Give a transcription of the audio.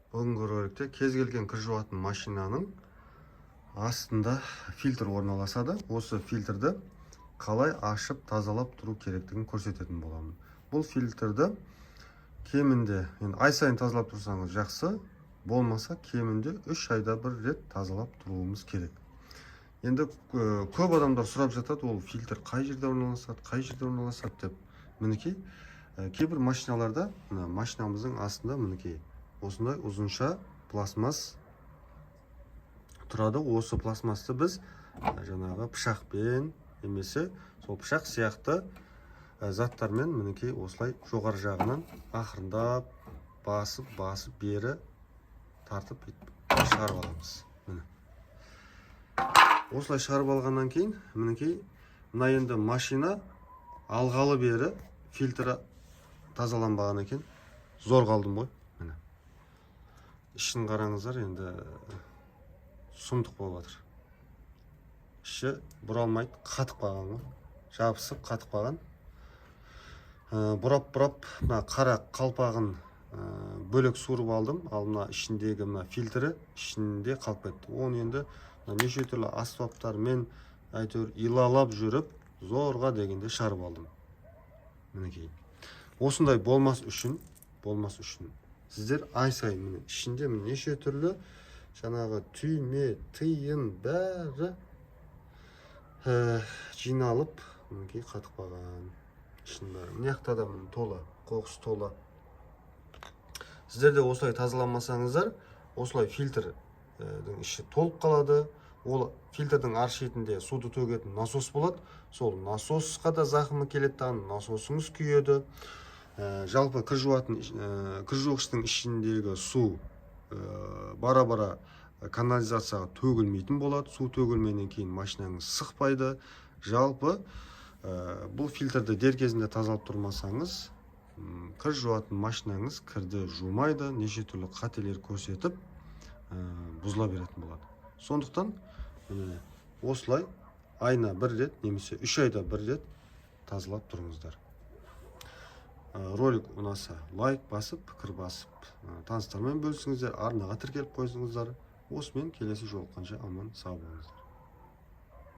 Бүгінгі роликте кез келген кір жуатын машинаның астында фильтр орналасады. Осы фильтрді қалай ашып тазалап тұру керектігін көрсететін боламын. Бұл фильтрді кемінде ай сайын тазалап тұрсаңыз жақсы, болмаса кемінде 3 айда бір рет тазалап тұруымыз керек. Енді көп адамдар сұрап жатады, ол фильтр қай жерде орналасады деп. Мінекей, кейбір машиналарда машинамыздың астында мінекей осындай ұзынша пластмасс тұрады. Осы пластмассты біз жаңағы пышақпен немесе сол пышақ сияқты заттармен мінекей осылай жоғары жағынан ақырындап басып бері тартып шығарып аламыз. Осылай шығарып алғаннан кейін мінекей мына енді машина алғалы бері фильтрі тазаланбаған екен. Зор қалдым ғой. Ішін қараңыздар, енді сұмдық болып жатыр. Іші бұралмайды, қатып қалған ғой. Жабысып қатып қалған. Бұрап мына қара қалпағын бөлек суырып алдым. Ал мына ішіндегі мына фильтрі ішінде қалып кетті. Оны енді неше түрлі аспаптармен әйтеуір илалап жүріп, зорға дегенде шығарып алдым. Мінекей. Осындай болмас үшін сіздер ай сайын ішінде неше түрлі жаңағы түйме, тиын бәрі жиналып мінекей қатып қалған. Ішін бәрі. Мына жақта да тола, қоқыс тола. Сіздер де осылай тазаламасаңыздар, осылай фильтрдің іші толып қалады. Ол фильтрдің ар шетінде суды төгетін насос болады. Сол насосқа да зақымы келеді, насосыңыз күйеді. Жалпы кір жуғыштың ішіндегі су бара-бара канализацияға төгілмейтін болады. Су төгілмеген кейін машинаңыз сықпайды. Жалпы бұл фильтрді дер кезінде тазалап тұрмасаңыз, кір жуатын машинаңыз кірді жумайды, неше түрлі қателер көрсетіп бұзыла беретін болады. Сондықтан осылай айына бір рет немесе 3 айда бір рет тазалап тұрыңыздар. Ролик ұнаса лайк басып, пікір басып, таныстармен бөлісіңіздер, арнаға тіркеліп қойсаңыздар. Осымен келесі жолыққанша аман сау болыңыздар.